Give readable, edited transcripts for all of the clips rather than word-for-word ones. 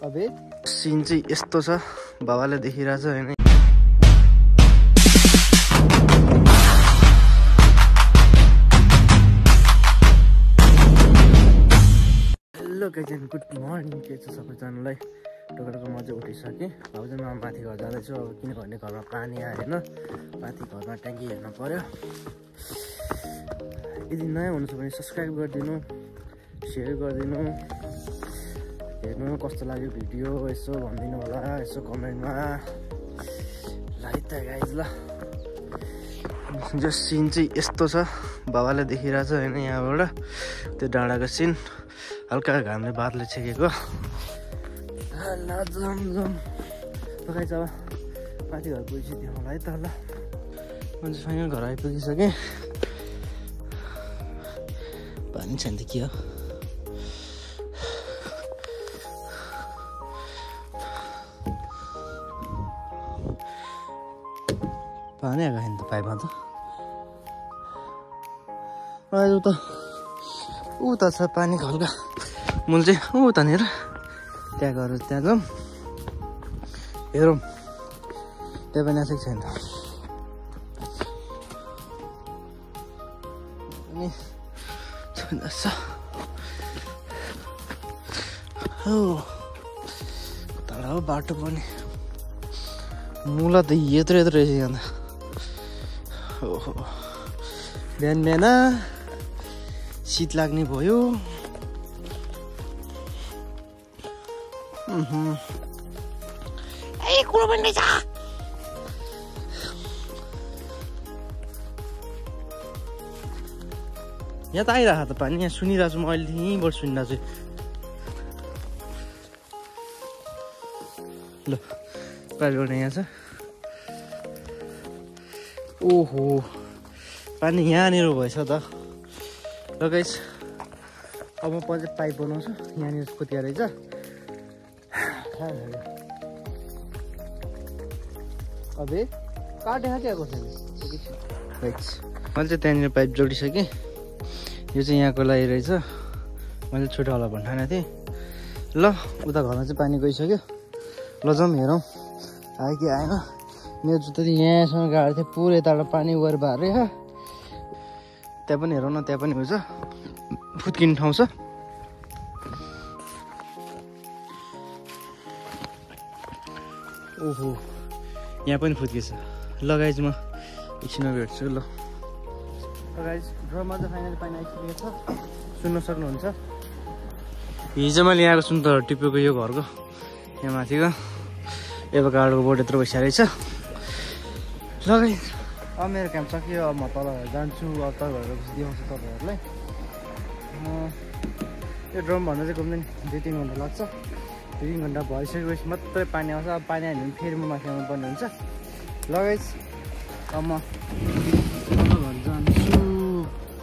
अबे सीन चाहिँ यस्तो छ बाबाले देखिरहेछ हैन। हेलो गाइज गुड मर्निङ के छ सबैजनालाई। टोकरको म चाहिँ उठिसकेँ। अब चाहिँ म माथि घर जाँदैछु। अब किनभने घरमा पानी आयो होइन, माथि घरमा ट्याङ्की हेर्नु पर्यो। यदि नयाँ हुनुहुन्छ भने सब्सक्राइब गरिदिनु, सेयर गरिदिनु, हेर्नु कस्तो लाग्यो भिडियो यसो भनिदिनु होला, यसो कमेन्टमा। ल त गाइज ल जो सिन चाहिँ यस्तो छ बाबाले देखिरहेछ होइन। यहाँबाट त्यो डाँडाको सिन हल्का घामले बादले छेकेको। ल जम गाइज अब माथि घर पुगिसक्यो होला है त। ल म चाहिँ फाइनल घर आइपुगिसकेँ। पानी छैन त के हो। पानी आएको छैन त पाइपमा त। उता छ पानी हल्का मूल चाहिँ उतानिर। त्यहाँ गएर त्यहाँ जाउँ हेरौँ त्यहाँ पनि आएको छैन। अनि तर हो बाटो पनि मुला त यत्रो यत्रो रहेछ यहाँ त। ओहो बिहान बिहान शीत लाग्ने भयो। यहाँ त आइरहेको त पानी। यहाँ सुनिरहेको छु म अहिले यहीँबाट सुनिरहेको छु। ल पाइपबाट यहाँ छ। ओहो पानी यहाँनिर भएछ त। र गाइस अब म पछि पाइप बनाउँछु। यहाँनिर खोतिया रहेछ। अबे काटेको क्या कसैले। मैले चाहिँ त्यहाँनिर पाइप जोडिसकेँ। यो चाहिँ यहाँको लागि रहेछ। मैले छोटो होला भन्नु ठानेको थिएँ। ल उता घरमा चाहिँ पानी गइसक्यो। ल जाउँ हेरौँ आयो कि आएन। मेरो जुत्ता चाहिँ यहाँसम्म गएको थियो। पुरै यताबाट पानी गएर भारे त्यहाँ पनि हेरौँ न। त्यहाँ पनि हुन्छ फुत्किने ठाउँ छ। ओहो यहाँ पनि फुत्केछ। ल गाइज म एकछिनमा भेट्छु। ल गाइज ड्रममा चाहिँ फाइनली पानी आइसकेको छ। सुन्न सक्नुहुन्छ। हिजो मैले यहाँको सुन्तहरू टिपेको यो घरको यहाँ माथिको एभोकाडोको बोट यत्रो भइसकेको रहेछ। ल गाइज अब मेरो काम सकियो। अब म तल जान्छु। अब तल घर देखाउँछु तपाईँहरूलाई। यो ड्रम भन्दा चाहिँ कम्ती 2-3 घन्टा लाग्छ। 2-3 घन्टा भइसकेपछि मात्रै पानी आउँछ। अब पानी आयो भने फेरि म माथि आउनु पर्ने हुन्छ। ल गाइज अब म घर जान्छु।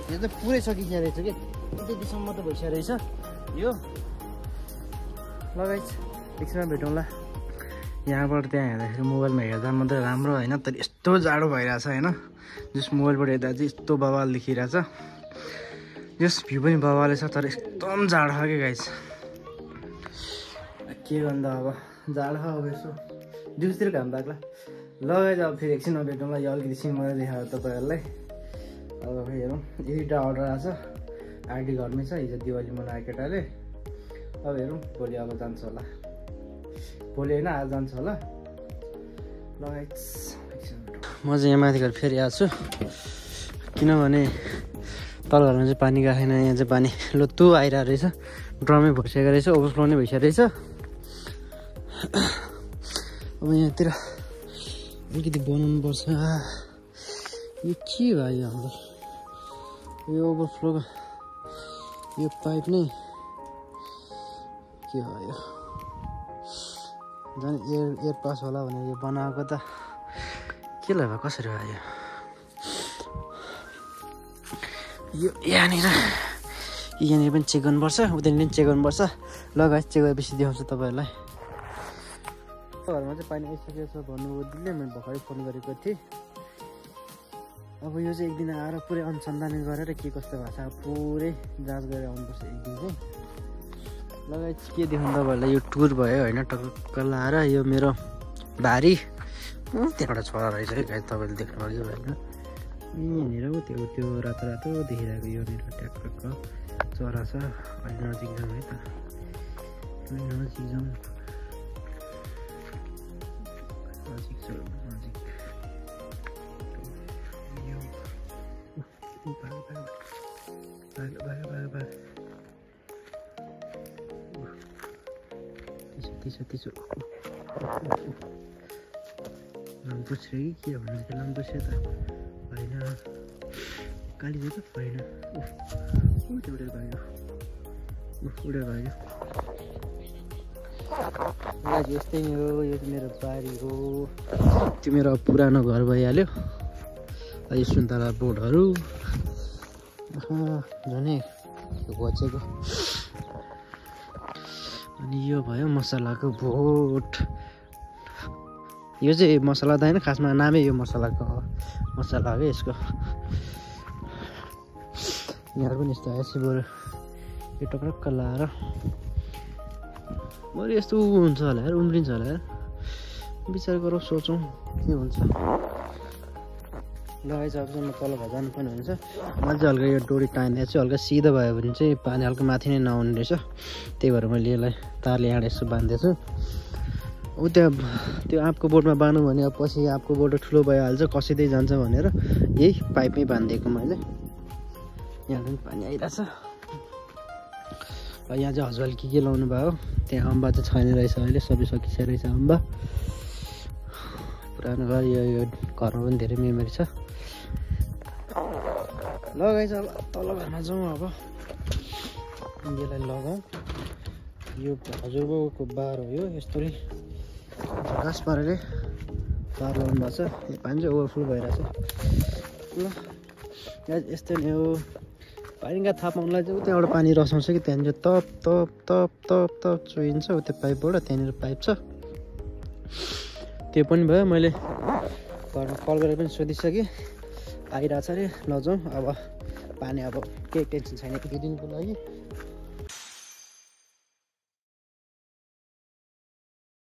यो चाहिँ पुरै सकिसकेको रहेछ कि त्यतिसम्म त भइसकेको रहेछ यो। ल गाइज एकछिनमा भेटौँला। यहाँबाट त्यहाँ हेर्दाखेरि मोबाइलमा हेर्दा मात्रै राम्रो होइन, तर यस्तो जाडो भइरहेछ होइन। जस मोबाइलबाट हेर्दा चाहिँ यस्तो बवाल देखिरहेछ। जस भ्यू पनि बवाले छ तर एकदम जाडो छ कि गाइज। के गर्दा अब जाडो अब यसो दिउँसोतिर घाम लाग्ला। ल गाइज अब फेरि एकछिनमा भेटौँला। यो अलिकति सिन मात्रै देखाएर तपाईँहरूलाई। अब हेरौँ एउटा अर्डर आएको छ। आइडी घरमै छ। हिजो दिवाली मनाएको केटाले। अब हेरौँ भोलि अब जान्छ होला। भोलि होइन आज जान्छ होला। ल गाइज म चाहिँ यहाँ माथि घर फेरि आएको छु। किनभने तल घरमा चाहिँ पानी गएको छैन। यहाँ चाहिँ पानी लोतु आइरहेको रहेछ। ड्रमै भइसकेको रहेछ। ओभरफ्लो नै भइसकेको रहेछ। अब यहाँतिर अलिकति बनाउनु पर्छ। यो के भयो हाम्रो यो ओभरफ्लोको यो पाइप नै के भयो। झन् एयर पास होला भनेर यो बनाएको त के भयो कसरी भयो यो। यहाँनिर पनि चेक गर्नुपर्छ। उतानिर पनि चेक गर्नुपर्छ। ल गाइस चेक गरेपछि देखाउँछु तपाईँहरूलाई। घरमा चाहिँ पानी आइसकेको छ भन्नुभयो दिदीले। मैले भर्खरै फोन गरेको थिएँ। अब यो चाहिँ एक दिन आएर पुरै अनुसन्धान गरेर के कस्तो भएको छ पुरै जाँच गरेर आउनुपर्छ एक दिन चाहिँ। लगायत के देखाउँ तपाईँहरूलाई यो टुर भयो होइन टक्क लाएर यो मेरो बारी त्यहाँबाट छोरा रहेछ है गाइस तपाईँले देख्नुभयो होइन यहाँनिर त्यो त्यो रातो रातो देखिरहेको यो मेरो ट्याक्क चरा छ अलि नजिक जाउँ है त नजिक जाउँ नजिक छ नजिक त्यसो लामपुछ रे के भन्नु त्यो लामपुछ त होइन काली त होइन उडेर भयो आज यस्तै नै हो यो मेरो बारी हो त्यो मेरो पुरानो घर भइहाल्यो यो सुन्तला बोटहरू झनै घचेको अनि यो भयो मसलाको बोट यो चाहिँ मसला त होइन खासमा नामै यो मसलाको मसला हो यसको यहाँहरू पनि यस्तो आएपछि बरु यो टक्रक्क लाएर बरु यस्तो हुन्छ होला यार उम्रिन्छ होला यार विचार गरौँ सोचौँ के हुन्छ लगाइ चाहिँ अबसम्म तल घर जानु पनि हुन्छ मैले चाहिँ हल्का यो डोरी टाँगिदिएको चाहिँ हल्का सिधा भयो भने चाहिँ पानी हल्का माथि नै नआउने रहेछ त्यही भएर मैले यसलाई तारले यहाँ यसो बाँधिदिएको छु ऊ त्यहाँ त्यो आँपको बोटमा बाँध्नु भने अब पछि आँपको बोट ठुलो भइहाल्छ कसिँदै जान्छ भनेर यही पाइपमै बाँधिदिएको मैले यहाँ पनि पानी आइरहेछ यहाँ चाहिँ हस्बेन्ड के लाउनु भयो त्यहाँ अम्बा चाहिँ छैन रहेछ अहिले सबै सकिसकेको रहेछ अम्बा पुरानो घर यो घरमा पनि धेरै मेमोरी छ लगाइ चाहिँ अब तल घरमा जाउँ अब यसलाई लगाउँ यो हजुरबाउको बार हो यो यस्तरी घाँस पारेर बार लाउनु भएको छ यो पानी चाहिँ ओभरफ्लो भइरहेछ ल यस्तै नै हो पानीका थाहा पाउनुलाई चाहिँ त्यहाँबाट पानी रसाउँछ कि त्यहाँनिर तप तप तप तप तप चोइन्छ त्यो पाइपबाट त्यहाँनिर पाइप छ त्यो पनि भयो मैले घरमा कल गरेर पनि सोधिसकेँ आइरहेछ अरे लजाउँ अब पानी अब केही टेन्सन छैन 2 दिनको लागि